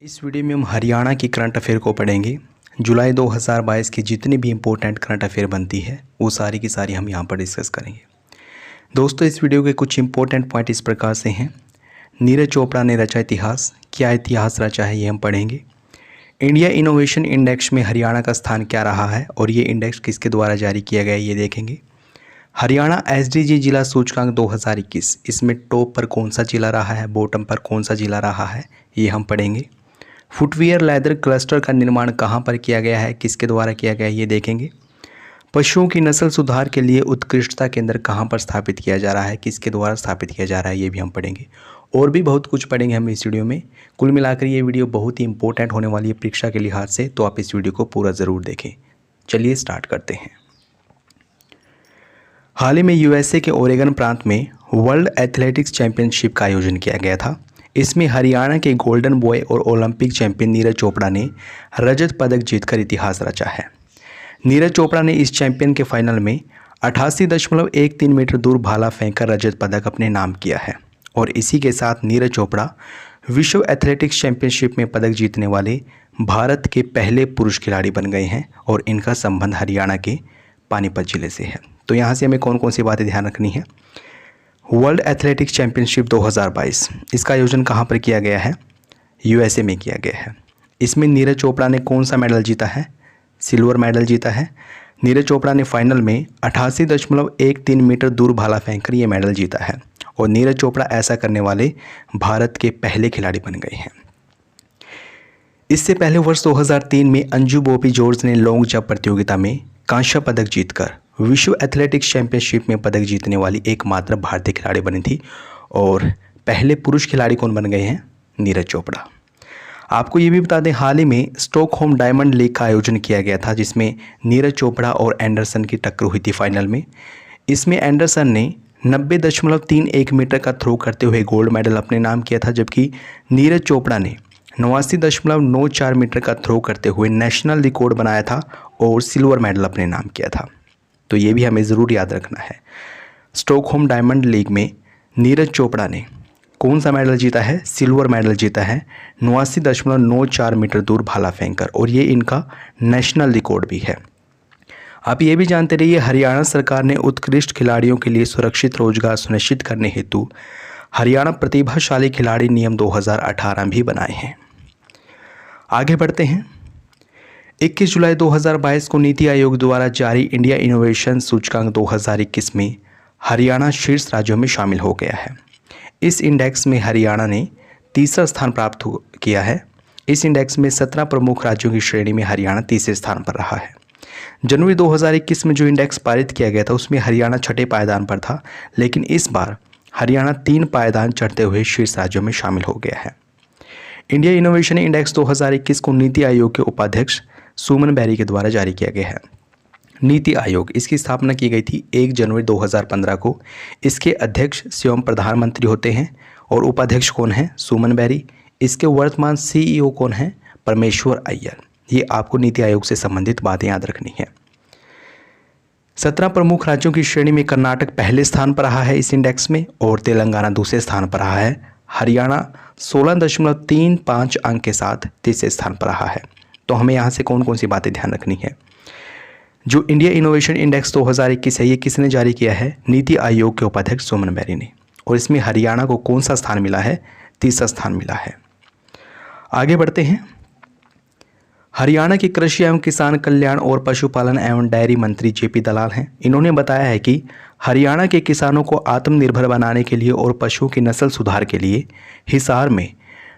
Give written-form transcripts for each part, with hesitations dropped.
इस वीडियो में हम हरियाणा की करंट अफेयर को पढ़ेंगे। जुलाई 2022 की जितनी भी इम्पोर्टेंट करंट अफेयर बनती है वो सारी की सारी हम यहाँ पर डिस्कस करेंगे। दोस्तों, इस वीडियो के कुछ इंपॉर्टेंट पॉइंट इस प्रकार से हैं। नीरज चोपड़ा ने रचा इतिहास, क्या इतिहास रचा है ये हम पढ़ेंगे। इंडिया इनोवेशन इंडेक्स में हरियाणा का स्थान क्या रहा है और ये इंडेक्स किसके द्वारा जारी किया गया है ये देखेंगे। हरियाणा एसडीजी जिला सूचकांक 2021, इसमें टॉप पर कौन सा जिला रहा है, बॉटम पर कौन सा जिला रहा है ये हम पढ़ेंगे। फुटवियर लेदर क्लस्टर का निर्माण कहाँ पर किया गया है, किसके द्वारा किया गया है ये देखेंगे। पशुओं की नस्ल सुधार के लिए उत्कृष्टता केंद्र कहाँ पर स्थापित किया जा रहा है, किसके द्वारा स्थापित किया जा रहा है ये भी हम पढ़ेंगे। और भी बहुत कुछ पढ़ेंगे हम इस वीडियो में। कुल मिलाकर ये वीडियो बहुत ही इंपॉर्टेंट होने वाली है परीक्षा के लिहाज से, तो आप इस वीडियो को पूरा ज़रूर देखें। चलिए स्टार्ट करते हैं। हाल ही में यूएसए के ओरेगन प्रांत में वर्ल्ड एथलेटिक्स चैंपियनशिप का आयोजन किया गया था। इसमें हरियाणा के गोल्डन बॉय और ओलंपिक चैंपियन नीरज चोपड़ा ने रजत पदक जीतकर इतिहास रचा है। नीरज चोपड़ा ने इस चैंपियन के फाइनल में 88.13 मीटर दूर भाला फेंककर रजत पदक अपने नाम किया है और इसी के साथ नीरज चोपड़ा विश्व एथलेटिक्स चैंपियनशिप में पदक जीतने वाले भारत के पहले पुरुष खिलाड़ी बन गए हैं और इनका संबंध हरियाणा के पानीपत जिले से है। तो यहाँ से हमें कौन कौन सी बातें ध्यान रखनी है। वर्ल्ड एथलेटिक्स चैंपियनशिप 2022, इसका आयोजन कहाँ पर किया गया है, यूएसए में किया गया है। इसमें नीरज चोपड़ा ने कौन सा मेडल जीता है, सिल्वर मेडल जीता है। नीरज चोपड़ा ने फाइनल में 88.13 मीटर दूर भाला फेंककर ये मेडल जीता है और नीरज चोपड़ा ऐसा करने वाले भारत के पहले खिलाड़ी बन गए हैं। इससे पहले वर्ष 2003 में अंजू बॉबी जॉर्ज ने लॉन्ग जंप प्रतियोगिता में कांस्य पदक जीतकर विश्व एथलेटिक्स चैंपियनशिप में पदक जीतने वाली एकमात्र भारतीय खिलाड़ी बनी थी और पहले पुरुष खिलाड़ी कौन बन गए हैं, नीरज चोपड़ा। आपको ये भी बता दें, हाल ही में स्टॉकहोम डायमंड लीग का आयोजन किया गया था जिसमें नीरज चोपड़ा और एंडरसन की टक्कर हुई थी फाइनल में। इसमें एंडरसन ने 90.31 मीटर का थ्रो करते हुए गोल्ड मेडल अपने नाम किया था, जबकि नीरज चोपड़ा ने 89.94 मीटर का थ्रो करते हुए नेशनल रिकॉर्ड बनाया था और सिल्वर मेडल अपने नाम किया था। तो ये भी हमें ज़रूर याद रखना है। स्टॉकहोम डायमंड लीग में नीरज चोपड़ा ने कौन सा मेडल जीता है, सिल्वर मेडल जीता है 89.94 मीटर दूर भाला फेंककर और ये इनका नेशनल रिकॉर्ड भी है। आप ये भी जानते रहिए, हरियाणा सरकार ने उत्कृष्ट खिलाड़ियों के लिए सुरक्षित रोजगार सुनिश्चित करने हेतु हरियाणा प्रतिभाशाली खिलाड़ी नियम 2018 भी बनाए हैं। आगे बढ़ते हैं। 21 जुलाई 2022 को नीति आयोग द्वारा जारी इंडिया इनोवेशन सूचकांक 2021 में हरियाणा शीर्ष राज्यों में शामिल हो गया है। इस इंडेक्स में हरियाणा ने तीसरा स्थान प्राप्त किया है। इस इंडेक्स में 17 प्रमुख राज्यों की श्रेणी में हरियाणा तीसरे स्थान पर रहा है। जनवरी 2021 में जो इंडेक्स पारित किया गया था उसमें हरियाणा छठे पायदान पर था, लेकिन इस बार हरियाणा 3 पायदान चढ़ते हुए शीर्ष राज्यों में शामिल हो गया है। इंडिया इनोवेशन इंडेक्स 2021 को नीति आयोग के उपाध्यक्ष सुमन बेरी के द्वारा जारी किया गया है। नीति आयोग, इसकी स्थापना की गई थी 1 जनवरी 2015 को। इसके अध्यक्ष स्वयं प्रधानमंत्री होते हैं और उपाध्यक्ष कौन है, सुमन बेरी। इसके वर्तमान सीईओ कौन है, परमेश्वर अय्यर। ये आपको नीति आयोग से संबंधित बातें याद रखनी है। 17 प्रमुख राज्यों की श्रेणी में कर्नाटक पहले स्थान पर रहा है इस इंडेक्स में और तेलंगाना दूसरे स्थान पर रहा है। हरियाणा 16.35 अंक के साथ तीसरे स्थान पर रहा है। तो हमें यहाँ से कौन कौन सी बातें ध्यान रखनी है। जो इंडिया इनोवेशन इंडेक्स 2021 है ये किसने जारी किया है, नीति आयोग के उपाध्यक्ष सुमन बेरी ने, और इसमें हरियाणा को कौन सा स्थान मिला है, तीसरा स्थान मिला है। आगे बढ़ते हैं। हरियाणा के कृषि एवं किसान कल्याण और पशुपालन एवं डेयरी मंत्री जेपी दलाल हैं। इन्होंने बताया है कि हरियाणा के किसानों को आत्मनिर्भर बनाने के लिए और पशुओं की नस्ल सुधार के लिए हिसार में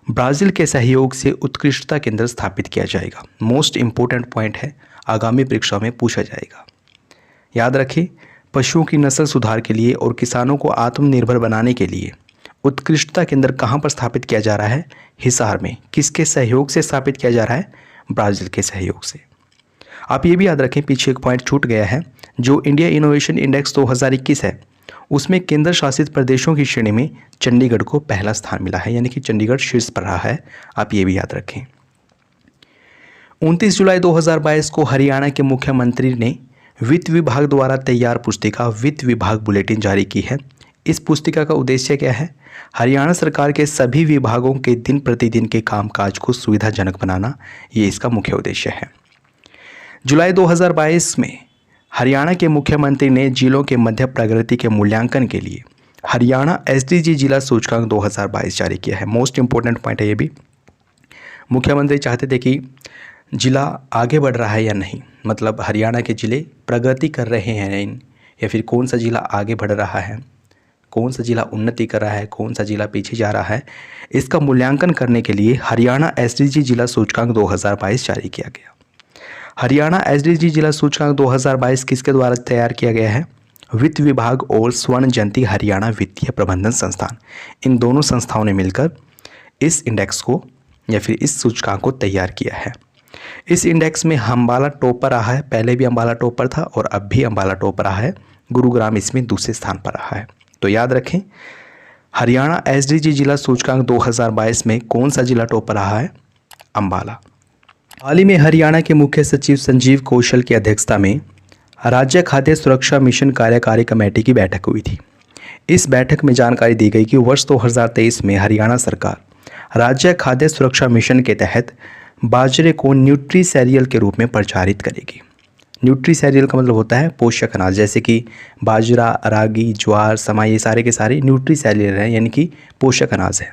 ब्राज़ील के सहयोग से उत्कृष्टता केंद्र स्थापित किया जाएगा। मोस्ट इम्पोर्टेंट पॉइंट है, आगामी परीक्षा में पूछा जाएगा। याद रखें, पशुओं की नस्ल सुधार के लिए और किसानों को आत्मनिर्भर बनाने के लिए उत्कृष्टता केंद्र कहाँ पर स्थापित किया जा रहा है, हिसार में। किसके सहयोग से स्थापित किया जा रहा है, ब्राज़ील के सहयोग से। आप ये भी याद रखें, पीछे एक पॉइंट छूट गया है। जो इंडिया इनोवेशन इंडेक्स 2021 है उसमें केंद्र शासित प्रदेशों की श्रेणी में चंडीगढ़ को पहला स्थान मिला है, यानी कि चंडीगढ़ शीर्ष पर रहा है। आप ये भी याद रखें। 29 जुलाई 2022 को हरियाणा के मुख्यमंत्री ने वित्त विभाग द्वारा तैयार पुस्तिका वित्त विभाग बुलेटिन जारी की है। इस पुस्तिका का उद्देश्य क्या है? हरियाणा सरकार के सभी विभागों के दिन प्रतिदिन के कामकाज को सुविधाजनक बनाना, ये इसका मुख्य उद्देश्य है। जुलाई 2022 में हरियाणा के मुख्यमंत्री ने जिलों के मध्य प्रगति के मूल्यांकन के लिए हरियाणा एसडीजी जिला सूचकांक 2022 जारी किया है। मोस्ट इंपॉर्टेंट पॉइंट है ये भी। मुख्यमंत्री चाहते थे कि जिला आगे बढ़ रहा है या नहीं, मतलब हरियाणा के ज़िले प्रगति कर रहे हैं या फिर कौन सा ज़िला आगे बढ़ रहा है, कौन सा ज़िला उन्नति कर रहा है, कौन सा ज़िला पीछे जा रहा है, इसका मूल्यांकन करने के लिए हरियाणा एसडीजी जिला सूचकांक 2022 जारी किया गया। हरियाणा एसडीजी जिला सूचकांक 2022 किसके द्वारा तैयार किया गया है? वित्त विभाग और स्वर्ण जयंती हरियाणा वित्तीय प्रबंधन संस्थान, इन दोनों संस्थाओं ने मिलकर इस इंडेक्स को या फिर इस सूचकांक को तैयार किया है। इस इंडेक्स में अम्बाला टॉप पर रहा है, पहले भी अम्बाला टॉप पर था और अब भी अम्बाला टॉप पर रहा है। गुरुग्राम इसमें दूसरे स्थान पर रहा है। तो याद रखें, हरियाणा एसडीजी जिला सूचकांक 2022 में कौन सा जिला टॉप पर रहा है? अम्बाला। हाल ही में हरियाणा के मुख्य सचिव संजीव कौशल की अध्यक्षता में राज्य खाद्य सुरक्षा मिशन कार्यकारी कमेटी की बैठक हुई थी। इस बैठक में जानकारी दी गई कि वर्ष 2023 में हरियाणा सरकार राज्य खाद्य सुरक्षा मिशन के तहत बाजरे को न्यूट्री सीरियल के रूप में प्रचारित करेगी। न्यूट्री सीरियल का मतलब होता है पोषक अनाज, जैसे कि बाजरा, रागी, ज्वार, समा, ये सारे के सारे न्यूट्री सीरियल हैं, यानी कि पोषक अनाज है।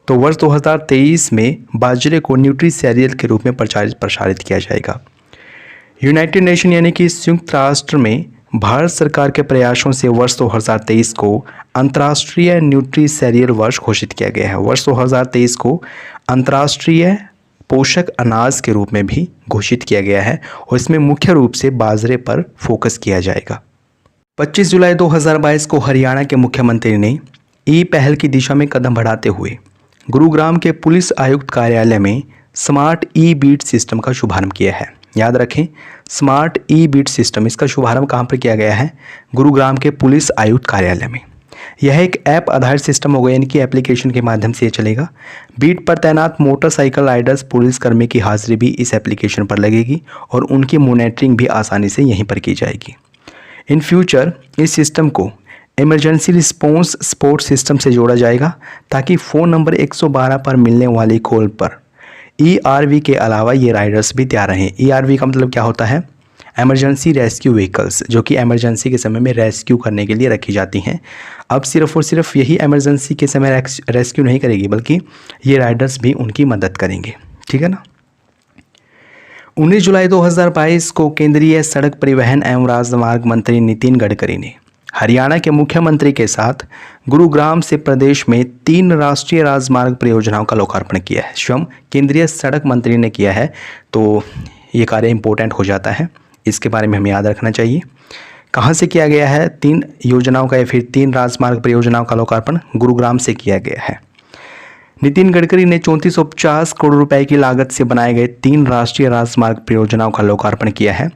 तो वर्ष 2023 में बाजरे को न्यूट्री सीरियल के रूप में प्रसारित किया जाएगा। यूनाइटेड नेशन यानी कि संयुक्त राष्ट्र में भारत सरकार के प्रयासों से वर्ष 2023 को अंतर्राष्ट्रीय न्यूट्री सीरियल वर्ष घोषित किया गया है। वर्ष 2023 को अंतर्राष्ट्रीय पोषक अनाज के रूप में भी घोषित किया गया है और इसमें मुख्य रूप से बाजरे पर फोकस किया जाएगा। 25 जुलाई 2022 को हरियाणा के मुख्यमंत्री ने ई पहल की दिशा में कदम बढ़ाते हुए गुरुग्राम के पुलिस आयुक्त कार्यालय में स्मार्ट ई बीट सिस्टम का शुभारंभ किया है। याद रखें, स्मार्ट ई बीट सिस्टम, इसका शुभारंभ कहाँ पर किया गया है? गुरुग्राम के पुलिस आयुक्त कार्यालय में। यह एक ऐप आधारित सिस्टम होगा, यानी कि एप्लीकेशन के माध्यम से ये चलेगा। बीट पर तैनात मोटरसाइकिल राइडर्स पुलिसकर्मी की हाजिरी भी इस एप्लीकेशन पर लगेगी और उनकी मॉनिटरिंग भी आसानी से यहीं पर की जाएगी। इन फ्यूचर इस सिस्टम को इमरजेंसी रिस्पॉन्स सपोर्ट सिस्टम से जोड़ा जाएगा ताकि फ़ोन नंबर 112 पर मिलने वाली कॉल पर ERV के अलावा ये राइडर्स भी तैयार रहें। ERV का मतलब क्या होता है? एमरजेंसी रेस्क्यू व्हीकल्स, जो कि एमरजेंसी के समय में रेस्क्यू करने के लिए रखी जाती हैं। अब सिर्फ और सिर्फ यही एमरजेंसी के समय रेस्क्यू नहीं करेगी, बल्कि ये राइडर्स भी उनकी मदद करेंगे। ठीक है ना। 19 जुलाई 2022 को केंद्रीय सड़क परिवहन एवं राजमार्ग मंत्री नितिन गडकरी ने हरियाणा के मुख्यमंत्री के साथ गुरुग्राम से प्रदेश में 3 राष्ट्रीय राजमार्ग परियोजनाओं का लोकार्पण किया है। स्वयं केंद्रीय सड़क मंत्री ने किया है, तो ये कार्य इंपॉर्टेंट हो जाता है, इसके बारे में हमें याद रखना चाहिए। कहाँ से किया गया है 3 योजनाओं का या फिर 3 राजमार्ग परियोजनाओं का लोकार्पण? गुरुग्राम से किया गया है। नितिन गडकरी ने 3450 करोड़ रुपए की लागत से बनाए गए 3 राष्ट्रीय राजमार्ग परियोजनाओं का लोकार्पण किया है।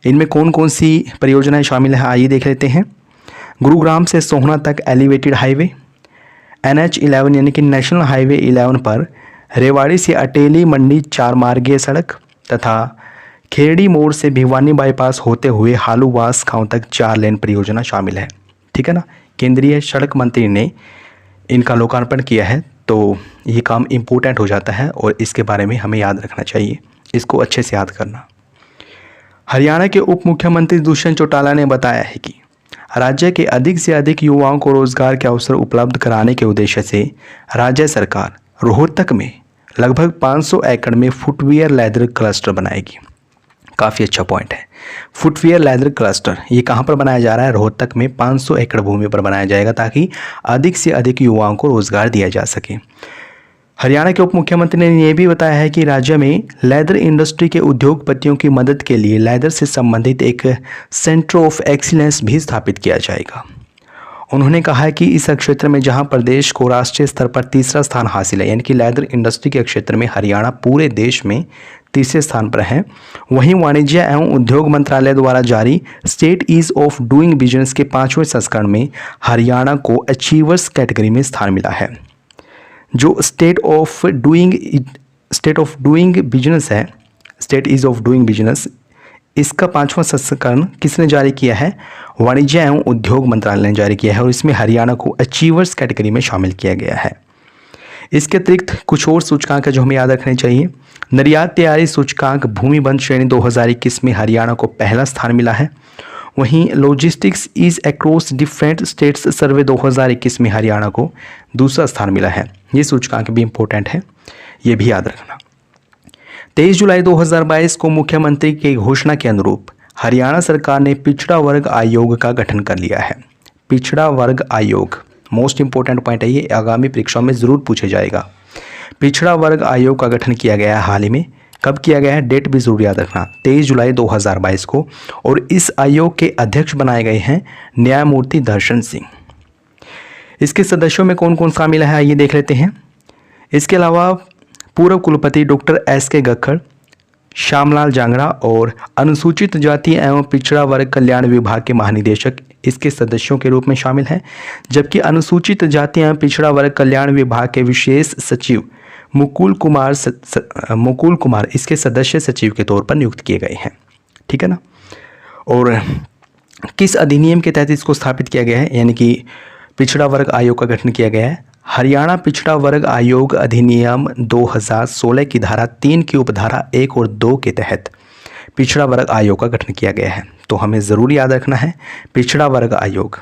इनमें कौन कौन सी परियोजनाएं शामिल हैं, आइए देख लेते हैं। गुरुग्राम से सोहना तक एलिवेटेड हाईवे, NH11 यानी कि नेशनल हाईवे 11 पर रेवाड़ी से अटेली मंडी 4 मार्गीय सड़क तथा खेड़ी मोड़ से भिवानी बाईपास होते हुए हालूवास गांव तक 4 लेन परियोजना शामिल है। ठीक है ना। केंद्रीय सड़क मंत्री ने इनका लोकार्पण किया है, तो ये काम इम्पोर्टेंट हो जाता है और इसके बारे में हमें याद रखना चाहिए, इसको अच्छे से याद करना। हरियाणा के उप मुख्यमंत्री दुष्यंत चौटाला ने बताया है कि राज्य के अधिक से अधिक युवाओं को रोजगार के अवसर उपलब्ध कराने के उद्देश्य से राज्य सरकार रोहतक में लगभग 500 एकड़ में फुटवियर लेदर क्लस्टर बनाएगी। काफ़ी अच्छा पॉइंट है। फुटवियर लेदर क्लस्टर ये कहाँ पर बनाया जा रहा है? रोहतक में 500 एकड़ भूमि पर बनाया जाएगा ताकि अधिक से अधिक युवाओं को रोजगार दिया जा सके। हरियाणा के उप मुख्यमंत्री ने यह भी बताया है कि राज्य में लेदर इंडस्ट्री के उद्योगपतियों की मदद के लिए लेदर से संबंधित एक सेंटर ऑफ एक्सीलेंस भी स्थापित किया जाएगा। उन्होंने कहा है कि इस क्षेत्र में जहां प्रदेश को राष्ट्रीय स्तर पर तीसरा स्थान हासिल है, यानी कि लेदर इंडस्ट्री के क्षेत्र में हरियाणा पूरे देश में तीसरे स्थान पर है, वहीं वाणिज्य एवं उद्योग मंत्रालय द्वारा जारी state ease of doing business के 5वें संस्करण में हरियाणा को अचीवर्स कैटेगरी में स्थान मिला है। जो स्टेट ऑफ डूइंग बिजनेस है, state ease of doing business, इसका 5वां संस्करण किसने जारी किया है? वाणिज्य एवं उद्योग मंत्रालय ने जारी किया है और इसमें हरियाणा को अचीवर्स कैटेगरी में शामिल किया गया है। इसके अतिरिक्त कुछ और सूचकांक जो हमें याद रखने चाहिए। निर्यात तैयारी सूचकांक भूमिबंध श्रेणी 2021 में हरियाणा को पहला स्थान मिला है। वहीं logistics ease across different states survey 2021 में हरियाणा को दूसरा स्थान मिला है। ये सूचकांक भी इंपॉर्टेंट है, ये भी याद रखना। 23 जुलाई 2022 को मुख्यमंत्री की घोषणा के अनुरूप हरियाणा सरकार ने पिछड़ा वर्ग आयोग का गठन कर लिया है। पिछड़ा वर्ग आयोग मोस्ट इंपॉर्टेंट पॉइंट है, ये आगामी परीक्षाओं में ज़रूर पूछा जाएगा। पिछड़ा वर्ग आयोग का गठन किया गया है हाल ही में। कब किया गया है, डेट भी जरूर याद रखना, 23 जुलाई 2022 को। और इस आयोग के अध्यक्ष बनाए गए हैं न्यायमूर्ति दर्शन सिंह। इसके सदस्यों में कौन कौन शामिल है ये देख लेते हैं। इसके अलावा पूर्व कुलपति डॉक्टर एस.के. गक्खड़, श्यामलाल जांगड़ा और अनुसूचित जाति एवं पिछड़ा वर्ग कल्याण विभाग के महानिदेशक इसके सदस्यों के रूप में शामिल हैं, जबकि अनुसूचित जाति एवं पिछड़ा वर्ग कल्याण विभाग के विशेष सचिव मुकुल कुमार इसके सदस्य सचिव के तौर पर नियुक्त किए गए हैं। ठीक है ना। और किस अधिनियम के तहत इसको स्थापित किया गया है, यानी कि पिछड़ा वर्ग आयोग का गठन किया गया है? हरियाणा पिछड़ा वर्ग आयोग अधिनियम 2016 की धारा 3 की उपधारा 1 और 2 के तहत पिछड़ा वर्ग आयोग का गठन किया गया है। तो हमें ज़रूर याद रखना है, पिछड़ा वर्ग आयोग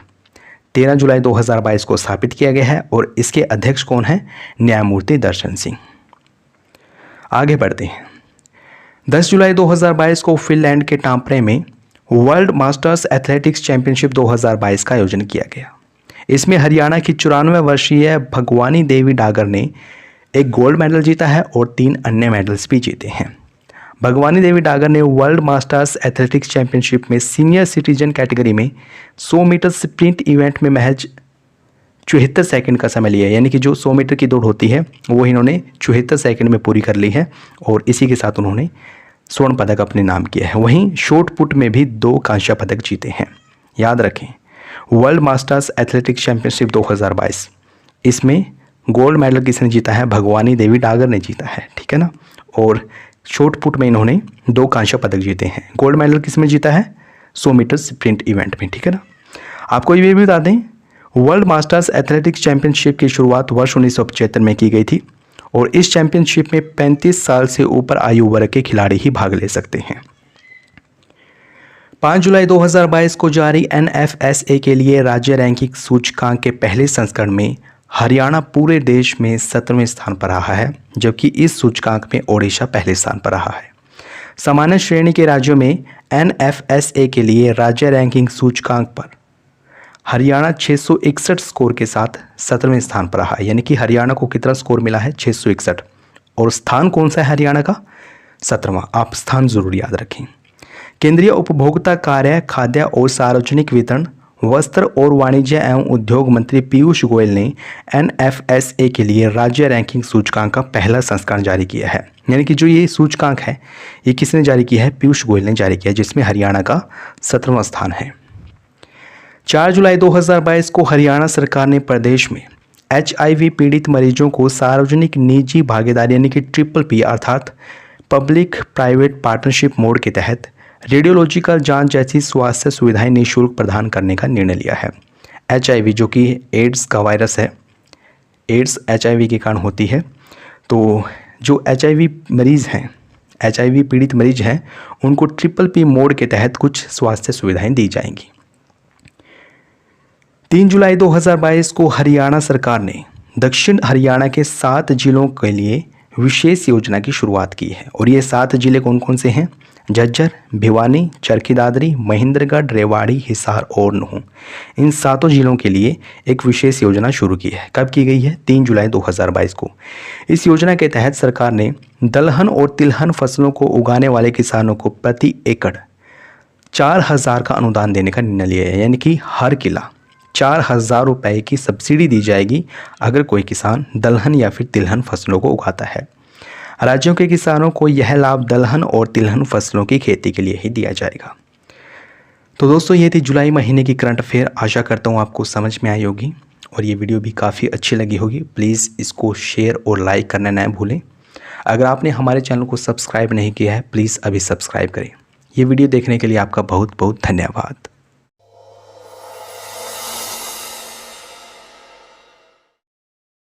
13 जुलाई 2022 को स्थापित किया गया है और इसके अध्यक्ष कौन है? न्यायमूर्ति दर्शन सिंह। आगे बढ़ते हैं। 10 जुलाई 2022 को फिनलैंड के टाम्परे में वर्ल्ड मास्टर्स एथलेटिक्स चैंपियनशिप 2022 का आयोजन किया गया। इसमें हरियाणा की 94 वर्षीय भगवानी देवी डागर ने एक गोल्ड मेडल जीता है और 3 अन्य मेडल्स भी जीते हैं। भगवानी देवी डागर ने वर्ल्ड मास्टर्स एथलेटिक्स चैंपियनशिप में सीनियर सिटीजन कैटेगरी में 100 मीटर स्प्रिंट इवेंट में महज 74 सेकंड का समय लिया है, यानी कि जो 100 मीटर की दौड़ होती है वो इन्होंने 74 सेकंड में पूरी कर ली है और इसी के साथ उन्होंने स्वर्ण पदक अपने नाम किया है। वहीं शॉट पुट में भी 2 कांस्य पदक जीते हैं। याद रखें, वर्ल्ड मास्टर्स एथलेटिक्स चैंपियनशिप 2022, इसमें गोल्ड मेडल किसने जीता है? भगवानी देवी डागर ने जीता है। ठीक है ना। और शॉट पुट में इन्होंने 2 कांस्य पदक जीते हैं। गोल्ड मेडल किसमें जीता है? 100 मीटर स्प्रिंट इवेंट में। ठीक है ना। आपको ये भी बता दें, वर्ल्ड मास्टर्स एथलेटिक्स चैंपियनशिप की शुरुआत वर्ष 1975 में की गई थी और इस चैंपियनशिप में 35 साल से ऊपर आयु वर्ग के खिलाड़ी ही भाग ले सकते हैं। 5 जुलाई 2022 को जारी NFSA के लिए राज्य रैंकिंग सूचकांक के पहले संस्करण में हरियाणा पूरे देश में 17वें स्थान पर रहा है, जबकि इस सूचकांक में ओडिशा पहले स्थान पर रहा है। सामान्य श्रेणी के राज्यों में NFSA के लिए राज्य रैंकिंग सूचकांक पर हरियाणा 661 स्कोर के साथ 17वें स्थान पर रहा है, यानी कि हरियाणा को कितना स्कोर मिला है? 661। और स्थान कौन सा है हरियाणा का? 17वां। आप स्थान जरूर याद रखें। केंद्रीय उपभोक्ता कार्य, खाद्य और सार्वजनिक वितरण, वस्त्र और वाणिज्य एवं उद्योग मंत्री पीयूष गोयल ने NFSA के लिए राज्य रैंकिंग सूचकांक का पहला संस्करण जारी किया है। यानी कि जो ये सूचकांक है ये किसने जारी किया है? पीयूष गोयल ने जारी किया, जिसमें हरियाणा का 17वां स्थान है। 4 जुलाई 2022 को हरियाणा सरकार ने प्रदेश में HIV पीड़ित मरीजों को सार्वजनिक निजी भागीदारी यानी कि PPP अर्थात पब्लिक प्राइवेट पार्टनरशिप मोड के तहत रेडियोलॉजिकल जांच जैसी स्वास्थ्य सुविधाएं निःशुल्क प्रदान करने का निर्णय लिया है। HIV जो कि एड्स का वायरस है, एड्स HIV के कारण होती है, तो जो HIV मरीज़ हैं, HIV पीड़ित मरीज हैं, उनको PPP मोड के तहत कुछ स्वास्थ्य सुविधाएं दी जाएंगी। 3 जुलाई 2022 को हरियाणा सरकार ने दक्षिण हरियाणा के 7 जिलों के लिए विशेष योजना की शुरुआत की है और ये 7 जिले कौन कौन से हैं? झज्जर, भिवानी, चरखी दादरी, महेंद्रगढ़, रेवाड़ी, हिसार और नूंह। इन 7 जिलों के लिए एक विशेष योजना शुरू की है। कब की गई है? 3 जुलाई 2022 को। इस योजना के तहत सरकार ने दलहन और तिलहन फसलों को उगाने वाले किसानों को प्रति एकड़ 4,000 का अनुदान देने का निर्णय लिया है, यानी कि हर किला 4,000 रुपये की सब्सिडी दी जाएगी अगर कोई किसान दलहन या फिर तिलहन फसलों को उगाता है। राज्यों के किसानों को यह लाभ दलहन और तिलहन फसलों की खेती के लिए ही दिया जाएगा। तो दोस्तों ये थी जुलाई महीने की करंट अफेयर। आशा करता हूँ आपको समझ में आई होगी और ये वीडियो भी काफ़ी अच्छी लगी होगी। प्लीज़ इसको शेयर और लाइक करना ना भूलें। अगर आपने हमारे चैनल को सब्सक्राइब नहीं किया है प्लीज़ अभी सब्सक्राइब करें। ये वीडियो देखने के लिए आपका बहुत बहुत धन्यवाद।